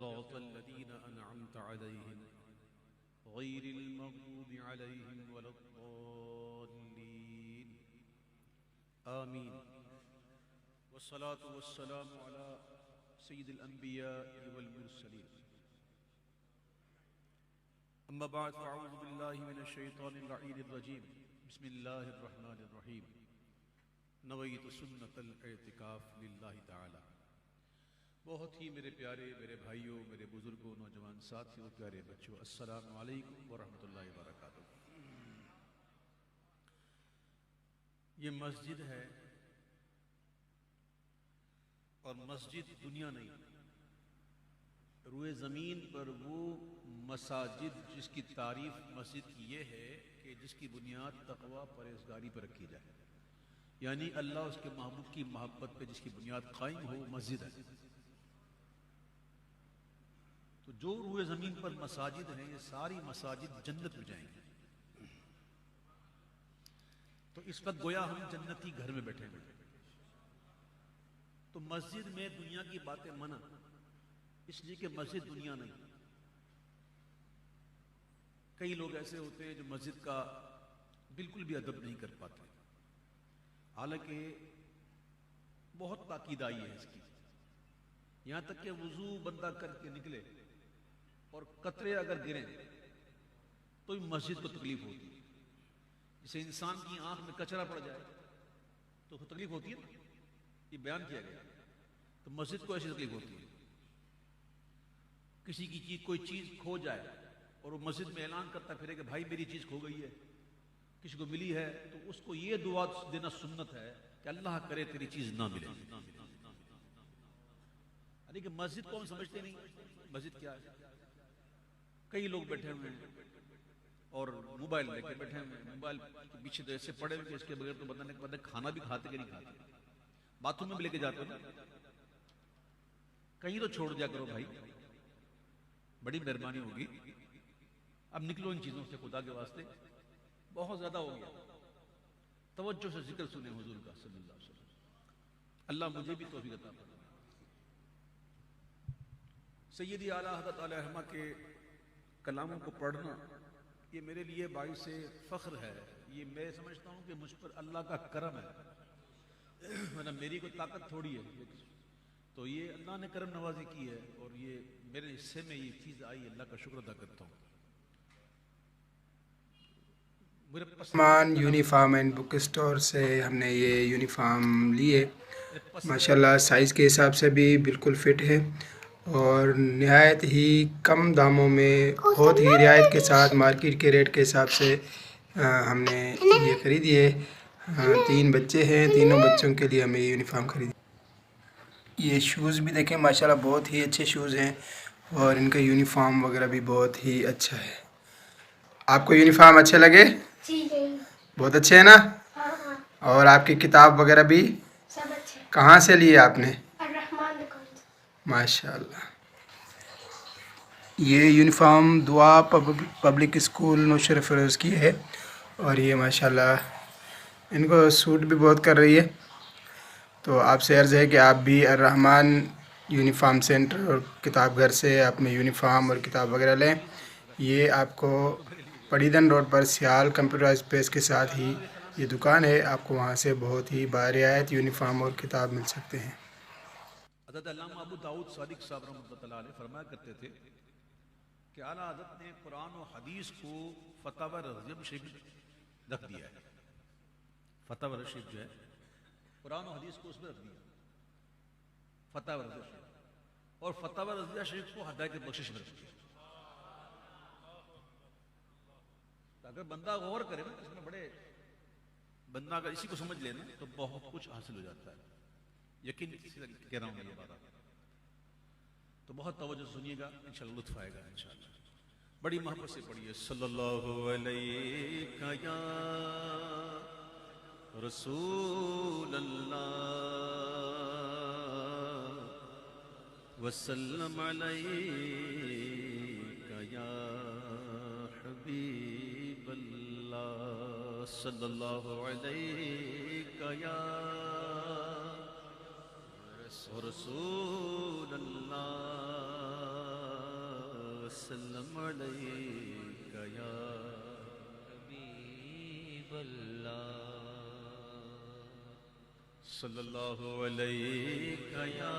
صراط الذين أنعمت عليهم غير المغضوب عليهم ولا الضالين آمين والصلاة والسلام على سيد الأنبياء والمرسلين أما بعد فأعوذ بالله من الشيطان اللعين الرجيم بسم الله الرحمن الرحيم نويت سنة الاعتكاف لله تعالى۔ بہت ہی میرے پیارے میرے بھائیوں میرے بزرگوں نوجوان ساتھیوں پیارے بچوں السلام علیکم ورحمۃ اللہ وبرکاتہ۔ یہ مسجد ہے اور مسجد دنیا نہیں، روئے زمین پر وہ مساجد جس کی تعریف مسجد کی یہ ہے کہ جس کی بنیاد تقوی پرہیزگاری پر رکھی جائے، یعنی اللہ اس کے محبوب کی محبت پہ جس کی بنیاد قائم ہو مسجد ہے۔ تو جو روئے زمین پر مساجد ہیں یہ ساری مساجد جنت میں جائیں گے۔ تو اس وقت گویا ہم جنتی گھر میں بیٹھے ہوئے ہیں۔ تو مسجد میں دنیا کی باتیں منع، اس لیے کہ مسجد دنیا نہیں۔ کئی لوگ ایسے ہوتے ہیں جو مسجد کا بالکل بھی ادب نہیں کر پاتے، حالانکہ بہت پاکیدائی ہے اس کی، یہاں تک کہ وضو بندہ کر کے نکلے اور قطرے اگر گریں تو مسجد کو تکلیف ہوتی ہے۔ جسے انسان کی آنکھ میں کچرا پڑ جائے تو تکلیف ہوتی ہے نا، یہ بیان کیا گیا۔ تو مسجد کو ایسی تکلیف ہوتی ہے، کسی کی چیز کوئی چیز کھو جائے اور وہ مسجد میں اعلان کرتا پھرے کہ بھائی میری چیز کھو گئی ہے، کسی کو ملی ہے، تو اس کو یہ دعا دینا سنت ہے کہ اللہ کرے تیری چیز نہ ملے۔ یعنی کہ مسجد کو ہم سمجھتے نہیں، مسجد کیا ہے؟ کئی لوگ بیٹھے ہوئے ہیں اور موبائل لے کے بیٹھے ہوئے ہیں، موبائل کے پیچھے تو ایسے پڑے ہوئے کہ اس کے بغیر تو بندہ کھانا بھی کھاتے کہ نہیں کھاتے، باتھ روم میں بھی لے کے جاتے ہو نا۔ کہیں تو چھوڑ دیا کرو بھائی، بڑی مہربانی ہوگی، اب نکلو ان چیزوں سے خدا کے واسطے، بہت زیادہ ہو گیا۔ توجہ سے ذکر سنیں حضور کا صلی اللہ علیہ وسلم۔ اللہ مجھے بھی توفیق عطا فرمائے۔ سیدی اعلیٰ حضرت علیہ رحمہ کے کلاموں کو پڑھنا یہ میرے لیے باعث فخر ہے، یہ میں سمجھتا ہوں کہ مجھ پر اللہ کا کرم ہے، ورنہ میری کوئی طاقت تھوڑی ہے۔ تو یہ اللہ نے کرم نوازی کی ہے اور یہ میرے حصے میں یہ چیز آئی، اللہ کا شکر ادا کرتا ہوں۔ عثمان یونیفارم اینڈ بک اسٹور سے ہم نے یہ یونیفارم لیے، ماشاءاللہ سائز کے حساب سے بھی بالکل فٹ ہے اور نہایت ہی کم داموں میں بہت ہی رعایت کے ساتھ مارکیٹ کے ریٹ کے حساب سے ہم نے یہ خریدی ہے۔ 3 بچے ہیں، تینوں بچوں کے لیے ہمیں یہ یونیفارم خریدی۔ یہ شوز بھی دیکھیں ماشاءاللہ بہت ہی اچھے شوز ہیں اور ان کا یونیفارم وغیرہ بھی بہت ہی اچھا ہے۔ آپ کو یونیفارم اچھے لگے؟ بہت اچھے ہیں نا؟ اور آپ کی کتاب وغیرہ بھی سب اچھے۔ کہاں سے لیے آپ نے؟ الرحمن دکان سے۔ ماشاءاللہ۔ یہ یونیفارم دعا پبلک اسکول نوشہر فیروز کی ہے اور یہ ماشاءاللہ ان کو سوٹ بھی بہت کر رہی ہے۔ تو آپ سے عرض ہے کہ آپ بھی الرحمن یونیفارم سینٹر اور کتاب گھر سے آپ میں یونیفارم اور کتاب وغیرہ لیں۔ یہ آپ کو پڑیدن روڈ پر سیال کمپیوٹرائز پیس کے ساتھ ہی یہ دکان ہے، آپ کو وہاں سے بہت ہی برعایت یونیفارم اور کتاب مل سکتے ہیں۔ حضرت علامہ ابو داؤد صادق صاحب رحمۃ اللہ علیہ فرمایا کرتے تھے کہ اعلیٰ حضرت نے قرآن و حدیث کو فتاوی رضیہ شریف رکھ دیا ہے۔ فتاوی رضیہ شریف جو ہے قرآن و حدیث کو اس میں رکھ دیا، فتاوی رضیہ شریف، اور فتاوی رضیہ شریف کو ہدایت بخشش میں رکھ دیا۔ اگر بندہ غور کرے نا اس میں بڑے، بندہ اگر اسی کو سمجھ لینا تو بہت کچھ حاصل ہو جاتا ہے، یقین کہہ رہا ہوں میں یہ بات۔ تو بہت توجہ سنیے گا، انشاءاللہ لطف آئے گا انشاءاللہ۔ بڑی محبت سے پڑھیے صلی اللہ علیہ یا رسول اللہ وسلم علیک یا حبیب اللہ صلی اللہ علیہ یا رسول اللہ وسلم علیک یا حبیب اللہ صلی اللہ علیک یا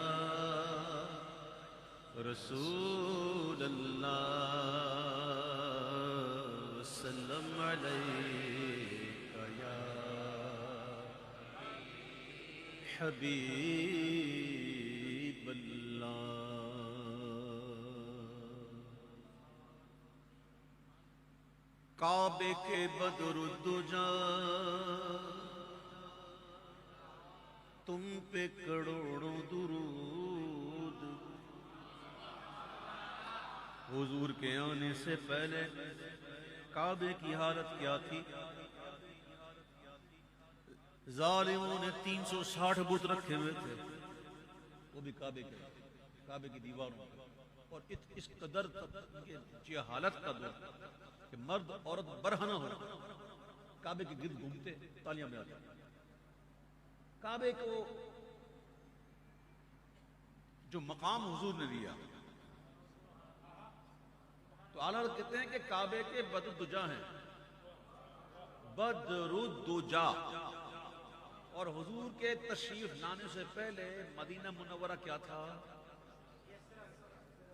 رسول اللہ وسلم علیک یا حبیب اللہ کعبے کے بدر الدجا تم پہ کروڑوں درود حضور کے آنے سے پہلے کعبے کی حالت کیا تھی؟ ظالموں نے 360 بت رکھے ہوئے تھے، وہ بھی کعبے کی دیواروں پر، اور اس قدر یہ حالت کا دور کہ مرد عورت برہنہ ہو کعبے کے گرد گھومتے تالیاں میں آتے. کعبے کو جو مقام حضور نے دیا تو اعلیٰ حضرت کہتے ہیں کہ کعبے کے بدر الدجا ہیں، بدر الدجا. اور حضور کے تشریف لانے سے پہلے مدینہ منورہ کیا تھا؟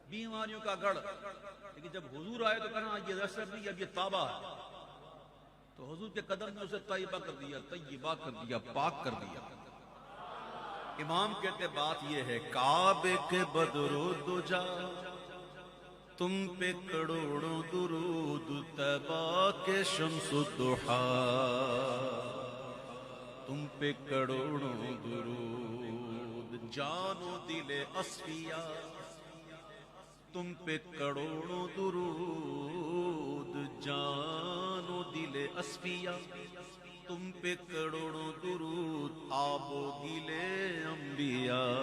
بیماریوں کا گڑھ. لیکن جب حضور آئے تو کہنا یہ رسم نہیں، اب یہ طابہ ہے. تو حضور کے قدم نے اسے طیبہ کر دیا، طیبہ کر دیا، پاک کر دیا. امام کہتے بات یہ ہے کعبے کے بدر الدجا تم پہ کروڑوں درود طیبہ کے شمس الضحا تم پہ کروڑوں درود جان و دل اصفیاء تم پہ کروڑوں درود جان و دل اصفیاء تم پہ کروڑوں درود آب و گل انبیاء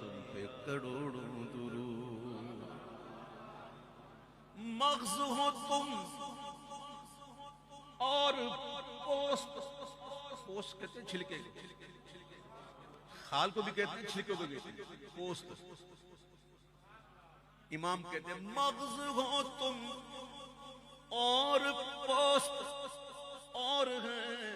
تم پہ کروڑوں درود. مغز ہو تم اور پوست کہتے ہیں چھلکے، خال کو بھی کہتے ہیں چھلکے کو بھی کہتے ہیں پوست. امام کہتے ہیں مغز ہو تم اور پوست اور ہیں